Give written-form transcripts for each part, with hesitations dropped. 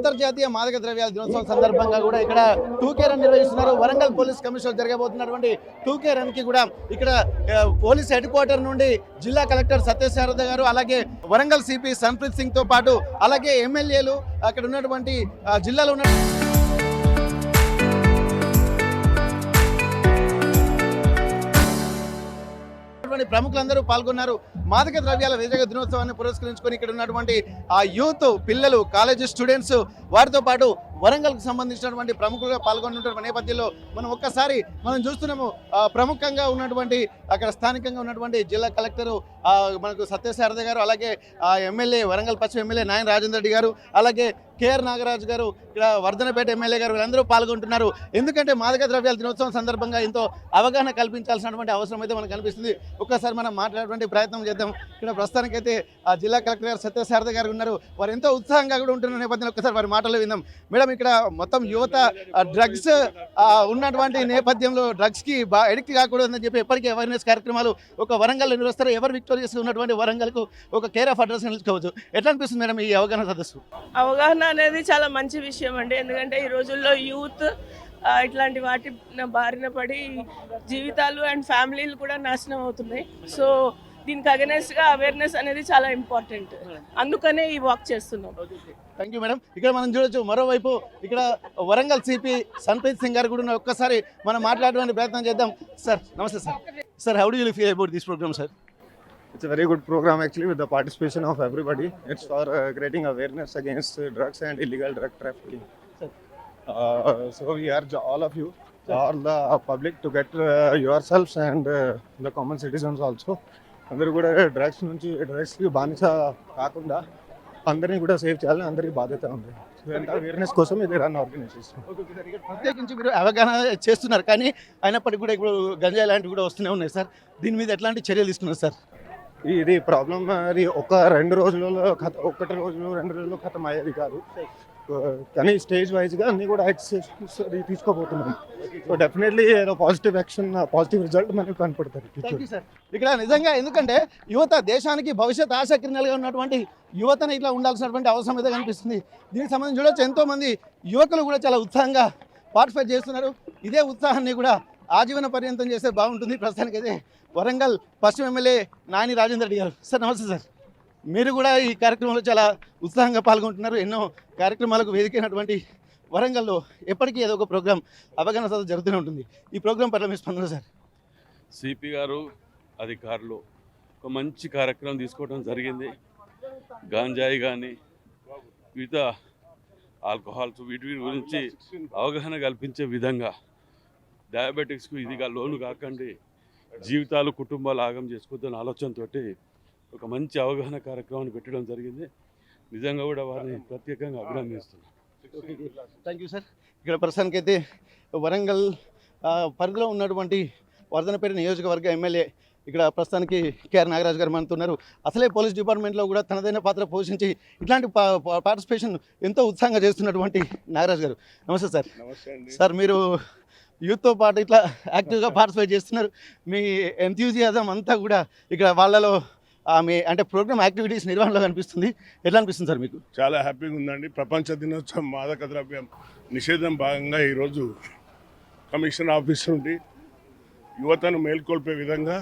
అంతర్జాతీయ మాదక ద్రవ్యాల దినోత్సవం సందర్భంగా కూడా ఇక్కడ 2K రన్ నిర్వహిస్తున్నారు. వరంగల్ పోలీస్ కమిషనర్ జరగబోతున్నటువంటి 2K రన్ కి కూడా ఇక్కడ పోలీస్ హెడ్ క్వార్టర్ నుండి జిల్లా కలెక్టర్ సత్యశారద గారు, అలాగే వరంగల్ సిపి సన్ప్రీత్ సింగ్ తో పాటు అలాగే ఎమ్మెల్యేలు, అక్కడ ఉన్నటువంటి జిల్లాలో ఉన్న ప్రముఖులందరూ పాల్గొన్నారు. మాదక ద్రవ్యాల వ్యతిరేక దినోత్సవాన్ని పురస్కరించుకొని ఇక్కడ ఉన్నటువంటి ఆ యూత్ పిల్లలు, కాలేజీ స్టూడెంట్స్, వారితో పాటు వరంగల్కు సంబంధించినటువంటి ప్రముఖులుగా పాల్గొన్నటువంటి నేపథ్యంలో మనం చూస్తున్నాము. ప్రముఖంగా ఉన్నటువంటి అక్కడ స్థానికంగా ఉన్నటువంటి జిల్లా కలెక్టరు మనకు సత్యశారద గారు, అలాగే ఎమ్మెల్యే వరంగల్ పశ్చిమ ఎమ్మెల్యే నాయన రాజేందర్ రెడ్డి గారు, అలాగే కేఆర్ నాగరాజు గారు, ఇక్కడ వర్ధనపేట ఎమ్మెల్యే గారు, వీళ్ళందరూ పాల్గొంటున్నారు. ఎందుకంటే మాదక ద్రవ్యాల దినోత్సవం సందర్భంగా ఎంతో అవగాహన కల్పించాల్సినటువంటి అవసరం అయితే మనకు కనిపిస్తుంది. ఒక్కసారి మనం మాట్లాడేటువంటి ప్రయత్నం చేద్దాం. ఇక్కడ ప్రస్తుతానికైతే ఆ జిల్లా కలెక్టర్ గారు సత్యశారద గారు ఉన్నారు. వారు ఎంతో ఉత్సాహంగా కూడా ఉంటున్న నేపథ్యంలో ఒక్కసారి వారి మాటలు విందాం. మేడం, ఇక్కడ మొత్తం యువత డ్రగ్స్ ఉన్నటువంటి నేపథ్యంలో డ్రగ్స్కి ఎడిక్ట్ కాకూడదని చెప్పి ఎప్పటికీ అవేర్నెస్ కార్యక్రమాలు ఒక వరంగల్ నిర్వహిస్తారు. ఎవరు విక్టోరియస్ ఉన్నటువంటి వరంగల్కు ఒక కేర్ ఆఫ్ అడ్రస్ నిలుచుకోవచ్చు. ఎట్లా అనిపిస్తుంది మేడం ఈ అవగాహన సదస్సు? అవగాహన అనేది చాలా మంచి విషయం అండి. ఎందుకంటే ఈ రోజుల్లో యూత్ ఇట్లాంటి వాటి బారిన పడి జీవితాలు అండ్ ఫ్యామిలీలు కూడా నాశనం అవుతున్నాయి. సో దీనికి అగెనెస్ట్గా అవేర్నెస్ అనేది చాలా ఇంపార్టెంట్. అందుకనే ఈ వాక్ చేస్తున్నాం. Thank you madam. ఇక్కడ మనం చూడొచ్చు, మరోవైపు ఇక్కడ వరంగల్ సిపి సన్ప్రీత్ సింగ్ గారు కూడా ఒక్కసారి మనం మాట్లాడడానికి ప్రయత్నం చేద్దాం. సార్ నమస్తే sir. Sir, how do you feel about this programme sir? It's a very good program actually with the participation of everybody. It's for creating awareness against drugs and illegal drug trafficking. So we urge all of you, all the public to get yourselves and the common citizens also. అందరూ కూడా డ్రగ్స్కి బానిస కాకుండా అందరినీ కూడా save చేయాలని అందరికీ బాధ్యత ఉంది. అవేర్నెస్ కోసం ఇది రన్ ఆర్గనైజేషన్. ప్రత్యేకించి మీరు అవగాహన చేస్తున్నారు, కానీ అయినప్పటికీ కూడా ఇప్పుడు గంజాయి లాంటివి కూడా వస్తూనే ఉన్నాయి సార్. దీని మీద ఎట్లాంటి చర్యలు తీసుకున్నారు సార్? ఇది ప్రాబ్లం అది ఒక 2 రోజులలో 1 రోజులో 2 రోజుల్లో ఖతం అయ్యేది కాదు. కానీ స్టేజ్ వైజ్గా అన్నీ కూడా యాక్సెస్ తీసుకోబోతున్నాం. సో డెఫినెట్లీ ఏదో పాజిటివ్ యాక్షన్, పాజిటివ్ రిజల్ట్ మనకు కనపడుతుంది. ఇక్కడ నిజంగా ఎందుకంటే యువత దేశానికి భవిష్యత్ ఆశాకిరణాలుగా ఉన్నటువంటి యువతను ఇట్లా ఉండాల్సినటువంటి అవసరం అయితే కనిపిస్తుంది. దీనికి సంబంధించి చూడొచ్చు, ఎంతోమంది యువకులు కూడా చాలా ఉత్సాహంగా పార్టిసిపేట్ చేస్తున్నారు. ఇదే ఉత్సాహాన్ని కూడా ఆజీవన పర్యంతం చేస్తే బాగుంటుంది. ప్రస్తుతానికైతే వరంగల్ పశ్చిమ ఎమ్మెల్యే నాయని రాజేందర్ రెడ్డి గారు. సార్ నమస్తే సార్. మీరు కూడా ఈ కార్యక్రమంలో చాలా ఉత్సాహంగా పాల్గొంటున్నారు. ఎన్నో కార్యక్రమాలకు వేదికైనటువంటి వరంగల్లో ఎప్పటికీ ఏదో ఒక ప్రోగ్రాం అవగాహన సదస్సు జరుగుతూనే ఉంటుంది. ఈ ప్రోగ్రాం పట్ల మీ స్పందన సార్? సిపి గారు, అధికారులు ఒక మంచి కార్యక్రమం తీసుకోవడం జరిగింది. గాంజాయి కానీ వివిధ ఆల్కహాల్స్ వీటి గురించి అవగాహన కల్పించే విధంగా డయాబెటిక్స్కు ఇదిగా లోను కాకండి, జీవితాలు కుటుంబాలు ఆగం చేసుకోవద్దని ఆలోచనతో ఒక మంచి అవగాహన కార్యక్రమాన్ని పెట్టడం జరిగింది. నిజంగా కూడా వారిని ప్రత్యేకంగా అభినందిస్తున్నాను. Thank you sir. ఇక్కడ ప్రస్తుతానికైతే వరంగల్ పరిధిలో ఉన్నటువంటి వర్ధనపేట నియోజకవర్గ ఎమ్మెల్యే ఇక్కడ ప్రస్తుతానికి కేఆర్ నాగరాజు గారు మనతున్నారు. అసలే పోలీస్ డిపార్ట్మెంట్లో కూడా తనదైన పాత్ర పోషించి ఇట్లాంటి పార్టిసిపేషన్ ఎంతో ఉత్సాహంగా చేస్తున్నటువంటి నాగరాజు గారు. నమస్తే సార్. సార్, మీరు యూత్తో పాటు ఇట్లా యాక్టివ్గా పార్టిసిపేట్ చేస్తున్నారు. మీ ఎంథ్యూజియాజం అంతా కూడా ఇక్కడ వాళ్ళలో మీ అంటే ప్రోగ్రామ్ యాక్టివిటీస్ నిర్వహణలో కనిపిస్తుంది. ఎట్లా అనిపిస్తుంది సార్ మీకు? చాలా హ్యాపీగా ఉందండి. ప్రపంచ దినోత్సవం మాదక ద్రవ్యం నిషేధం భాగంగా ఈరోజు కమిషన్ ఆఫీస్ నుండి యువతను మేల్కొల్పే విధంగా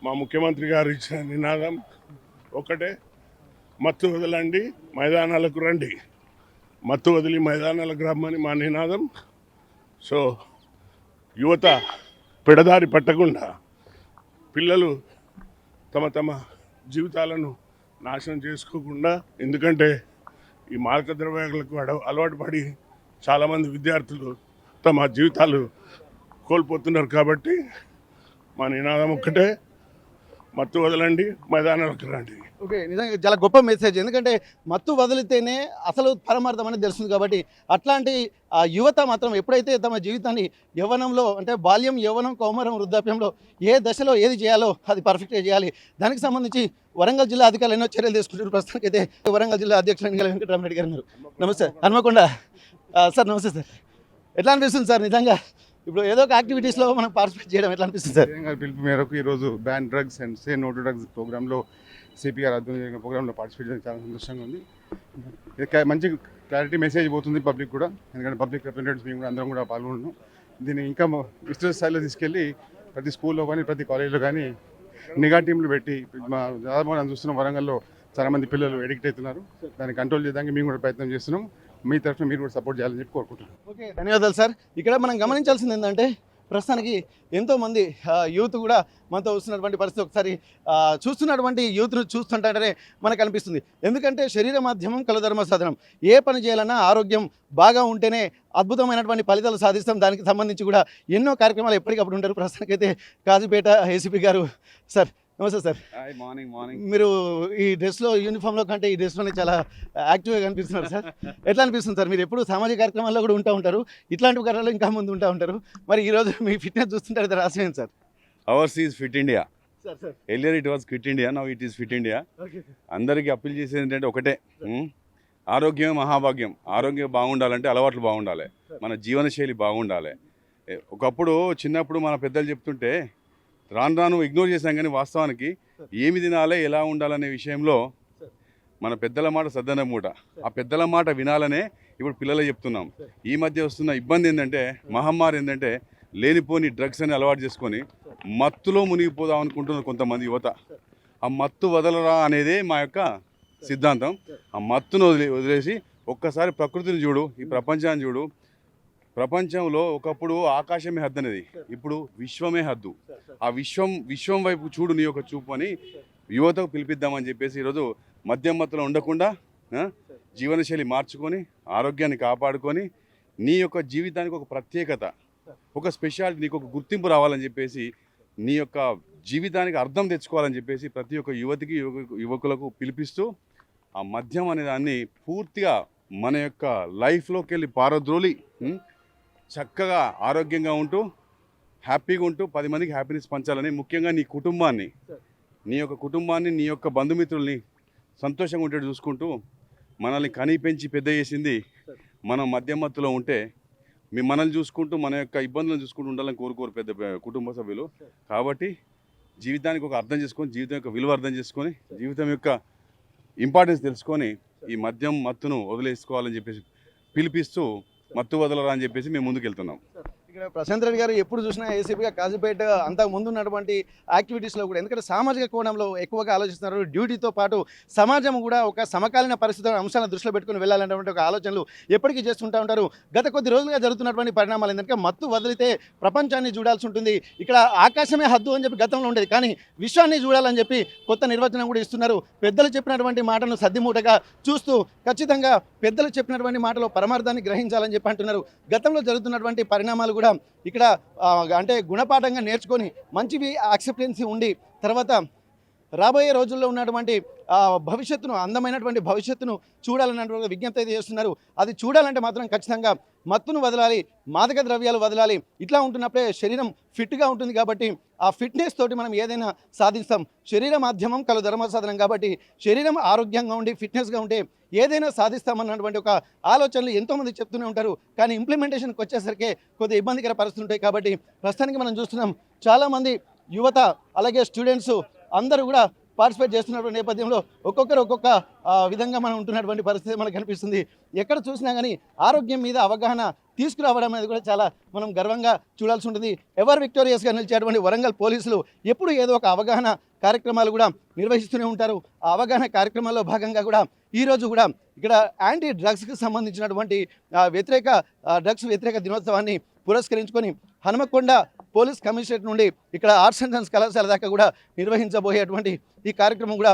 మా ముఖ్యమంత్రి గారు ఇచ్చిన నినాదం ఒకటే, మత్తు వదలండి మైదానాలకు రండి, మత్తు వదిలి మైదానాలకు రమ్మని మా నినాదం. సో యువత పెడదారి పట్టకుండా పిల్లలు తమ జీవితాలను నాశనం చేసుకోకుండా, ఎందుకంటే ఈ మాదక ద్రవ్యాలకు అలవాటు పడి చాలామంది విద్యార్థులు తమ జీవితాలు కోల్పోతున్నారు. కాబట్టి మా నినాదం ఒక్కటే, మత్తు వదలండి మైదానాలకు రండి. ఓకే, నిజంగా చాలా గొప్ప మెసేజ్. ఎందుకంటే మత్తు వదిలితేనే అసలు పరమార్థం అనేది తెలుస్తుంది. కాబట్టి అట్లాంటి యువత మాత్రం ఎప్పుడైతే తమ జీవితాన్ని యవ్వనంలో అంటే బాల్యం, యవ్వనం, కౌమారం, వృద్ధాప్యంలో ఏ దశలో ఏది చేయాలో అది పర్ఫెక్ట్గా చేయాలి. దానికి సంబంధించి వరంగల్ జిల్లా అధికారులు ఎన్నో చర్యలు తీసుకుంటారు. ప్రస్తుతానికి అయితే వరంగల్ జిల్లా అధ్యక్షులు వెంకటరామరెడ్డి గారు ఉన్నారు. నమస్తే. హన్మకొండ సార్. నమస్తే సార్. ఎట్లా అనిపిస్తుంది సార్ నిజంగా ఇప్పుడు ఏదో ఒక యాక్టివిటీస్లో మనం పార్టిసిపేట్ చేయడం ఎట్లా అనిపిస్తుంది సార్? పిలుపు మేరకు ఈరోజు ban drugs and say no to drugs ప్రోగ్రాంలో సిపిఆర్ ఆధ్వర్యంలో ప్రోగ్రాంలో పార్టిసిపేట్ చేయడం చాలా సంతోషంగా ఉంది. మంచి క్లారిటీ మెసేజ్ పోతుంది పబ్లిక్ కూడా, ఎందుకంటే పబ్లిక్ రిప్రజెంటేటివ్స్ మేము కూడా అందరం కూడా పాల్గొంటున్నాం. దీన్ని ఇంకా విస్తృత స్థాయిలో తీసుకెళ్ళి ప్రతి స్కూల్లో కానీ ప్రతి కాలేజీలో కానీ నిఘా టీంలు పెట్టి దాదాపు మనం చూస్తున్నాం వరంగల్లో చాలా మంది పిల్లలు ఎడిక్ట్ అవుతున్నారు. దాన్ని కంట్రోల్ చేయడానికి మేము కూడా ప్రయత్నం చేస్తున్నాం. మీ తరఫున మీరు కూడా సపోర్ట్ చేయాలని చెప్పి కోరుకుంటున్నాం. ఓకే, ధన్యవాదాలు సార్. ఇక్కడ మనం గమనించాల్సింది ఏంటంటే ప్రస్తుతానికి ఎంతోమంది యూత్ కూడా మనతో వస్తున్నటువంటి పరిస్థితి ఒకసారి చూస్తున్నటువంటి యూత్ను చూస్తుంటేనే మనకు అనిపిస్తుంది. ఎందుకంటే శరీర మాధ్యమం కలధర్మ సాధనం. ఏ పని చేయాలన్నా ఆరోగ్యం బాగా ఉంటేనే అద్భుతమైనటువంటి ఫలితాలు సాధిస్తాం. దానికి సంబంధించి కూడా ఎన్నో కార్యక్రమాలు ఎప్పటికప్పుడు ఉంటారు. ప్రస్తుతానికైతే కాజీపేట ఏసీపీ గారు సార్, నమస్తే సార్. మార్నింగ్ మీరు ఈ డ్రెస్లో యూనిఫామ్లో కంటే ఈ డ్రెస్లోనే చాలా యాక్టివ్గా కనిపిస్తున్నారు సార్. ఎట్లా అనిపిస్తుంది సార్? మీరు ఎప్పుడు సామాజిక కార్యక్రమాల్లో కూడా ఉంటా ఉంటారు, ఇట్లాంటి కార్యాలు ఇంకా ముందు ఉంటా ఉంటారు. మరి ఈరోజు మీ ఫిట్నెస్ చూస్తుంటే అది రాసేయండి sir. Ours is Fit India. Sir sir earlier it was Quit India, now it is Fit India. Okay అందరికీ అప్పీల్ చేసేది ఏంటంటే ఒకటే, ఆరోగ్యమే మహాభాగ్యం. ఆరోగ్యం బాగుండాలంటే అలవాట్లు బాగుండాలి, మన జీవనశైలి బాగుండాలి. ఒకప్పుడు చిన్నప్పుడు మన పెద్దలు చెప్తుంటే రాను రాను ఇగ్నోర్ చేశాం, కానీ వాస్తవానికి ఏమి తినాలి, ఎలా ఉండాలనే విషయంలో మన పెద్దల మాట సద్దన మూట. ఆ పెద్దల మాట వినాలనే ఇప్పుడు పిల్లలు చెప్తున్నాం. ఈ మధ్య వస్తున్న ఇబ్బంది ఏంటంటే, మహమ్మారి ఏంటంటే, లేనిపోని డ్రగ్స్ అని అలవాటు చేసుకొని మత్తులో మునిగిపోదాం అనుకుంటున్నారు కొంతమంది యువత. ఆ మత్తు వదలరా అనేదే మా యొక్క సిద్ధాంతం. ఆ మత్తును వదిలేసి ఒక్కసారి ప్రకృతిని చూడు, ఈ ప్రపంచాన్ని చూడు. ప్రపంచంలో ఒకప్పుడు ఆకాశమే హద్దు అనేది, ఇప్పుడు విశ్వమే హద్దు. ఆ విశ్వం వైపు చూడు నీ యొక్క చూపు అని యువతకు పిలిపిద్దామని చెప్పేసి ఈరోజు మద్యం మత్తులో ఉండకుండా జీవనశైలి మార్చుకొని ఆరోగ్యాన్ని కాపాడుకొని నీ యొక్క జీవితానికి ఒక ప్రత్యేకత, ఒక స్పెషాలిటీ, నీకు ఒక గుర్తింపు రావాలని చెప్పేసి, నీ యొక్క జీవితానికి అర్థం తెచ్చుకోవాలని చెప్పేసి ప్రతి ఒక్క యువతికి యువకులకు పిలిపిస్తూ ఆ మద్యం అనే దాన్ని పూర్తిగా మన యొక్క లైఫ్లోకి వెళ్ళి పారద్రోలి చక్కగా ఆరోగ్యంగా ఉంటూ హ్యాపీగా ఉంటూ 10 మందికి హ్యాపీనెస్ పంచాలని, ముఖ్యంగా నీ కుటుంబాన్ని, నీ యొక్క కుటుంబాన్ని, నీ యొక్క బంధుమిత్రుల్ని సంతోషంగా ఉండేట్టు చూసుకుంటూ, మనల్ని కనీ పెంచి పెద్ద చేసింది మనం మద్యం మత్తులో ఉంటే మనల్ని చూసుకుంటూ మన యొక్క ఇబ్బందులను చూసుకుంటూ ఉండాలని కోరుకోరు పెద్ద కుటుంబ సభ్యులు. కాబట్టి జీవితానికి ఒక అర్థం చేసుకొని, జీవితం యొక్క విలువ అర్థం చేసుకొని, జీవితం యొక్క ఇంపార్టెన్స్ తెలుసుకొని ఈ మద్యం మత్తును వదిలేసుకోవాలని చెప్పేసి పిలిపిస్తూ మత్తు వదలరా అని చెప్పేసి మేము ముందుకు వెళ్తున్నాం. ఇక్కడ ప్రశాంత్ రెడ్డి గారు ఎప్పుడు చూసినా ఏసీపీగా కాజీపేట అంతకు ముందు ఉన్నటువంటి యాక్టివిటీస్లో కూడా, ఎందుకంటే సామాజిక కోణంలో ఎక్కువగా ఆలోచిస్తున్నారు. డ్యూటీతో పాటు సమాజం కూడా ఒక సమకాలీన పరిస్థితుల అంశాలను దృష్టిలో పెట్టుకుని వెళ్ళాలనేటువంటి ఒక ఆలోచనలు ఎప్పటికీ చేస్తుంటూ ఉంటారు. గత కొద్ది రోజులుగా జరుగుతున్నటువంటి పరిణామాలు ఏంటంటే, మత్తు వదిలితే ప్రపంచాన్ని చూడాల్సి ఉంటుంది, ఇక్కడ ఆకాశమే హద్దు అని చెప్పి గతంలో ఉండేది, కానీ విశ్వాన్ని చూడాలని చెప్పి కొత్త నిర్వచనం కూడా ఇస్తున్నారు. పెద్దలు చెప్పినటువంటి మాటను సద్దిమూటగా చూస్తూ ఖచ్చితంగా పెద్దలు చెప్పినటువంటి మాటలో పరమార్థాన్ని గ్రహించాలని చెప్పి అంటున్నారు. గతంలో జరుగుతున్నటువంటి పరిణామాలు కూడా ఇక్కడ అంటే గుణపాఠంగా నేర్చుకొని మంచివి యాక్సెప్టెన్సీ ఉండి తర్వాత రాబోయే రోజుల్లో ఉన్నటువంటి భవిష్యత్తును, అందమైనటువంటి భవిష్యత్తును చూడాలన్నటువంటి విజ్ఞప్తి అయితే చేస్తున్నారు. అది చూడాలంటే మాత్రం ఖచ్చితంగా మత్తును వదలాలి, మాదక ద్రవ్యాలు వదలాలి. ఇట్లా ఉంటున్నప్పుడే శరీరం ఫిట్గా ఉంటుంది. కాబట్టి ఆ ఫిట్నెస్ తోటి మనం ఏదైనా సాధిస్తాం. శరీర మాధ్యమం కలు ధర్మ సాధనం. కాబట్టి శరీరం ఆరోగ్యంగా ఉండి ఫిట్నెస్గా ఉంటే ఏదైనా సాధిస్తామన్నటువంటి ఒక ఆలోచనలు ఎంతోమంది చెప్తూనే ఉంటారు. కానీ ఇంప్లిమెంటేషన్కి వచ్చేసరికి కొద్దిగా ఇబ్బందికర పరిస్థితులు ఉంటాయి. కాబట్టి ప్రస్తుతానికి మనం చూస్తున్నాం చాలామంది యువత అలాగే స్టూడెంట్స్ అందరూ కూడా పార్టిసిపేట్ చేస్తున్నటువంటి నేపథ్యంలో ఒక్కొక్కరు ఒక్కొక్క విధంగా మనం ఉంటున్నటువంటి పరిస్థితి మనకు కనిపిస్తుంది. ఎక్కడ చూసినా కానీ ఆరోగ్యం మీద అవగాహన తీసుకురావడం అనేది కూడా చాలా మనం గర్వంగా చూడాల్సి ఉంటుంది. ఎవర్ విక్టోరియస్గా నిలిచేటువంటి వరంగల్ పోలీసులు ఎప్పుడు ఏదో ఒక అవగాహన కార్యక్రమాలు కూడా నిర్వహిస్తూనే ఉంటారు. ఆ అవగాహన కార్యక్రమాల్లో భాగంగా కూడా ఈరోజు కూడా ఇక్కడ యాంటీ డ్రగ్స్కి సంబంధించినటువంటి డ్రగ్స్ వ్యతిరేక దినోత్సవాన్ని పురస్కరించుకొని హనుమకొండ పోలీస్ కమిషనరేట్ నుండి ఇక్కడ ఆర్ట్స్ అండ్ సైన్స్ కళాశాల దాకా కూడా నిర్వహించబోయేటువంటి ఈ కార్యక్రమం కూడా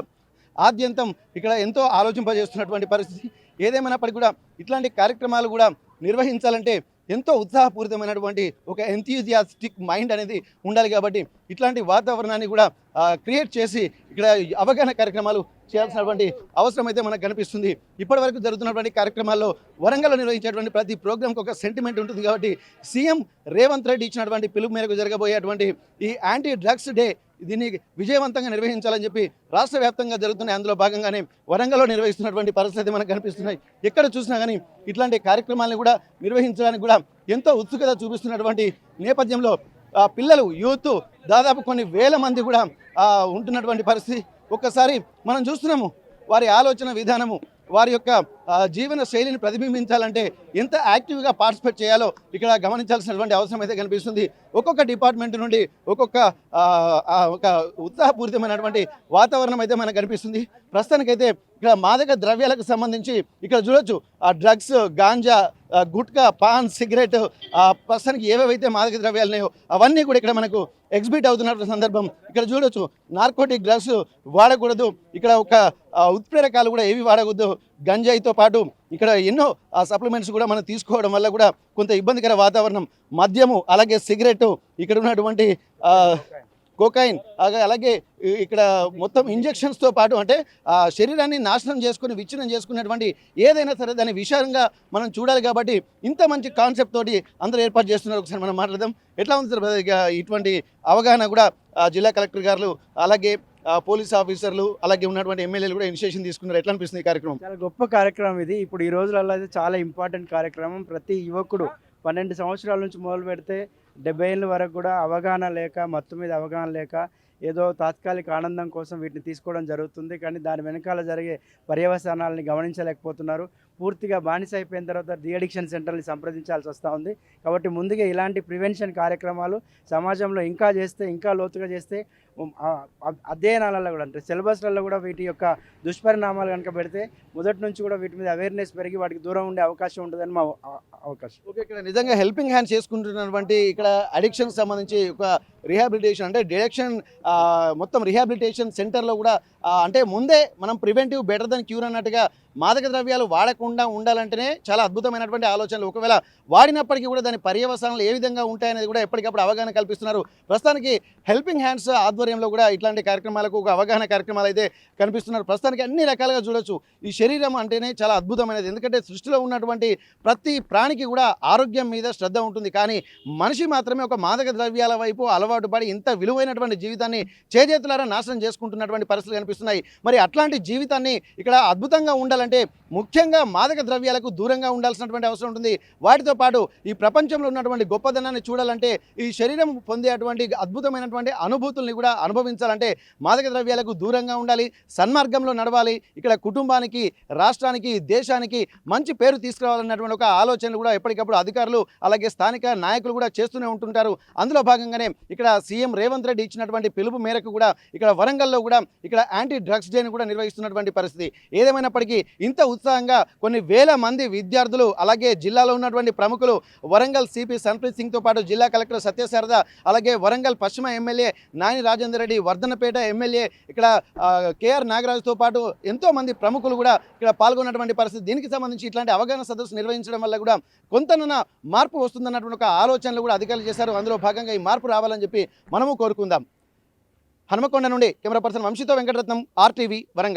ఆద్యంతం ఇక్కడ ఎంతో ఆలోచింపజేస్తున్నటువంటి పరిస్థితి. ఏదేమైనప్పటికీ కూడా ఇట్లాంటి కార్యక్రమాలు కూడా నిర్వహించాలంటే ఎంతో ఉత్సాహపూరితమైనటువంటి ఒక ఎంథ్యూజియాస్టిక్ మైండ్ అనేది ఉండాలి. కాబట్టి ఇట్లాంటి వాతావరణాన్ని కూడా క్రియేట్ చేసి ఇక్కడ అవగాహన కార్యక్రమాలు చేయాల్సినటువంటి అవసరం అయితే మనకు కనిపిస్తుంది. ఇప్పటివరకు జరుగుతున్నటువంటి కార్యక్రమాల్లో వరంగల్లో నిర్వహించేటువంటి ప్రతి ప్రోగ్రామ్కి ఒక సెంటిమెంట్ ఉంటుంది. కాబట్టి సీఎం రేవంత్ రెడ్డి ఇచ్చినటువంటి పిలుపు మేరకు జరగబోయేటువంటి ఈ యాంటీ డ్రగ్స్ డే దీన్ని విజయవంతంగా నిర్వహించాలని చెప్పి రాష్ట్ర వ్యాప్తంగా జరుగుతున్నాయి. అందులో భాగంగానే వరంగల్లో నిర్వహిస్తున్నటువంటి పరిస్థితి మనకు కనిపిస్తున్నాయి. ఎక్కడ చూసినా కానీ ఇట్లాంటి కార్యక్రమాలను కూడా నిర్వహించడానికి కూడా ఎంతో ఉత్సుకత చూపిస్తున్నటువంటి నేపథ్యంలో పిల్లలు, యూత్ దాదాపు కొన్ని వేల మంది కూడా ఉంటున్నటువంటి పరిస్థితి ఒక్కసారి మనం చూస్తున్నాము. వారి ఆలోచన విధానము వారి యొక్క జీవన శైలిని ప్రతిబింబించాలంటే ఎంత యాక్టివ్గా పార్టిసిపేట్ చేయాలో ఇక్కడ గమనించాల్సినటువంటి అవసరం అయితే కనిపిస్తుంది. ఒక్కొక్క డిపార్ట్మెంట్ నుండి ఒక్కొక్క ఒక ఉత్సాహపూరితమైనటువంటి వాతావరణం అయితే మనకు కనిపిస్తుంది. ప్రస్తుతానికైతే ఇక్కడ మాదక ద్రవ్యాలకు సంబంధించి ఇక్కడ చూడొచ్చు drugs, ganja, gutka, pan, cigarette, ప్రస్తుతానికి ఏవేవైతే మాదక ద్రవ్యాలు ఉన్నాయో అవన్నీ కూడా ఇక్కడ మనకు ఎగ్జిబిట్ అవుతున్న సందర్భం. ఇక్కడ చూడొచ్చు నార్కోటిక్ డ్రగ్స్ వాడకూడదు, ఇక్కడ ఒక ఉత్ప్రేరకాలు కూడా ఏవి వాడకూడదు, గంజాయితో పాటు ఇక్కడ ఎన్నో సప్లిమెంట్స్ కూడా మనం తీసుకోవడం వల్ల కూడా కొంత ఇబ్బందికర వాతావరణం, మద్యము, అలాగే సిగరెట్, ఇక్కడ ఉన్నటువంటి కోకాయిన్, అలాగే ఇక్కడ మొత్తం ఇంజెక్షన్స్తో పాటు అంటే శరీరాన్ని నాశనం చేసుకుని విచ్ఛిన్నం చేసుకున్నటువంటి ఏదైనా సరే దాన్ని విషయంగా మనం చూడాలి. కాబట్టి ఇంత మంచి కాన్సెప్ట్ తోటి అందరూ ఏర్పాటు చేస్తున్నారు. ఒకసారి మనం మాట్లాడదాం. ఎట్లా ఉంది సార్ ఇటువంటి అవగాహన కూడా జిల్లా కలెక్టర్ గారు, అలాగే పోలీస్ ఆఫీసర్లు, అలాగే ఉన్నటువంటి ఎమ్మెల్యేలు కూడా ఇనిషియేషన్ తీసుకున్నారు. ఎట్లా అనిపిస్తుంది ఈ కార్యక్రమం? చాలా గొప్ప కార్యక్రమం ఇది. ఇప్పుడు ఈ రోజులలో అయితే చాలా ఇంపార్టెంట్ కార్యక్రమం. ప్రతి యువకుడు 12 సంవత్సరాల నుంచి మొదలు పెడితే 70 ఏళ్ళ వరకు కూడా అవగాహన లేక, మత్తు మీద అవగాహన లేక ఏదో తాత్కాలిక ఆనందం కోసం వీటిని తీసుకోవడం జరుగుతుంది. కానీ దాని వెనకాల జరిగే పర్యవసానాలని గమనించలేకపోతున్నారు. పూర్తిగా బానిస అయిపోయిన తర్వాత డిఅడిక్షన్ సెంటర్ని సంప్రదించాల్సి వస్తూ ఉంది. కాబట్టి ముందుగా ఇలాంటి ప్రివెన్షన్ కార్యక్రమాలు సమాజంలో ఇంకా చేస్తే, ఇంకా లోతుగా చేస్తే, అధ్యయనాలలో కూడా అంటే సిలబస్లలో కూడా వీటి యొక్క దుష్పరిణామాలు కనుక పెడితే మొదటి నుంచి కూడా వీటి మీద అవేర్నెస్ పెరిగి వాటికి దూరం ఉండే అవకాశం ఉంటుందని మా అవకాశం. ఓకే, ఇక్కడ నిజంగా హెల్పింగ్ హ్యాండ్స్ చేసుకుంటున్నటువంటి ఇక్కడ అడిక్షన్ సంబంధించి ఒక రిహాబిలిటేషన్ అంటే డిరెక్షన్ మొత్తం రిహాబిలిటేషన్ సెంటర్లో కూడా అంటే ముందే మనం ప్రివెంటివ్ బెటర్ దెన్ క్యూర్ అన్నట్టుగా మాదక ద్రవ్యాలు వాడకుండా ఉండాలంటేనే చాలా అద్భుతమైనటువంటి ఆలోచనలు. ఒకవేళ వాడినప్పటికీ కూడా దాని పర్యవసానాలు ఏ విధంగా ఉంటాయనేది కూడా ఎప్పటికప్పుడు అవగాహన కల్పిస్తున్నారు. ప్రస్తుతానికి హెల్పింగ్ హ్యాండ్స్ ఆధ్వర్యంలో కూడా ఇట్లాంటి కార్యక్రమాలకు ఒక అవగాహన కార్యక్రమాలు అయితే కనిపిస్తున్నారు. ప్రస్తుతానికి అన్ని రకాలుగా చూడొచ్చు. ఈ శరీరం అంటేనే చాలా అద్భుతమైనది. ఎందుకంటే సృష్టిలో ఉన్నటువంటి ప్రతి ప్రాణికి కూడా ఆరోగ్యం మీద శ్రద్ధ ఉంటుంది. కానీ మనిషి మాత్రమే ఒక మాదక ద్రవ్యాల వైపు అలవాటు పడి ఇంత విలువైనటువంటి జీవితాన్ని చేజేతులారా నాశనం చేసుకుంటున్నటువంటి పరిస్థితులు కనిపిస్తున్నాయి. మరి అట్లాంటి జీవితాన్ని ఇక్కడ అద్భుతంగా ఉండాలంటే ముఖ్యంగా మాదక ద్రవ్యాలకు దూరంగా ఉండాల్సినటువంటి అవసరం ఉంటుంది. వాటితో పాటు ఈ ప్రపంచంలో ఉన్నటువంటి గొప్పదనాన్ని చూడాలంటే, ఈ శరీరం పొందేటువంటి అద్భుతమైనటువంటి అనుభూతుల్ని కూడా అనుభవించాలంటే మాదక ద్రవ్యాలకు దూరంగా ఉండాలి, సన్మార్గంలో నడవాలి. ఇక్కడ కుటుంబానికి, రాష్ట్రానికి, దేశానికి మంచి పేరు తీసుకురావాలన్నటువంటి ఒక ఆలోచనలు కూడా ఎప్పటికప్పుడు అధికారులు అలాగే స్థానిక నాయకులు కూడా చేస్తూనే ఉంటుంటారు. అందులో భాగంగానే ఇక్కడ సీఎం రేవంత్ రెడ్డి ఇచ్చినటువంటి పిలుపు మేరకు కూడా ఇక్కడ వరంగల్లో కూడా ఇక్కడ యాంటీ డ్రగ్స్ డేని కూడా నిర్వహిస్తున్నటువంటి పరిస్థితి. ఏదేమైనప్పటికీ ఇంత ఉత్సాహంగా కొన్ని వేల మంది విద్యార్థులు అలాగే జిల్లాలో ఉన్నటువంటి ప్రముఖులు వరంగల్ సిపి సన్ప్రీత్ సింగ్తో పాటు జిల్లా కలెక్టర్ సత్యశారద, అలాగే వరంగల్ పశ్చిమ ఎమ్మెల్యే నాని రాజేందర్ రెడ్డి, వర్ధనపేట ఎమ్మెల్యే ఇక్కడ కేఆర్ నాగరాజుతో పాటు ఎంతో మంది ప్రముఖులు కూడా ఇక్కడ పాల్గొన్నటువంటి పరిస్థితి. దీనికి సంబంధించి ఇట్లాంటి అవగాహన సదస్సు నిర్వహించడం వల్ల కూడా కొంతనైనా మార్పు వస్తుందన్నటువంటి ఒక ఆలోచనలు కూడా అధికారులు చేశారు. అందులో భాగంగా ఈ మార్పు రావాలని చెప్పి మనము కోరుకుందాం. హనుమకొండ నుండి కెమెరా పర్సన్ వంశీతో వెంకటరత్నం, RTV వరంగల్.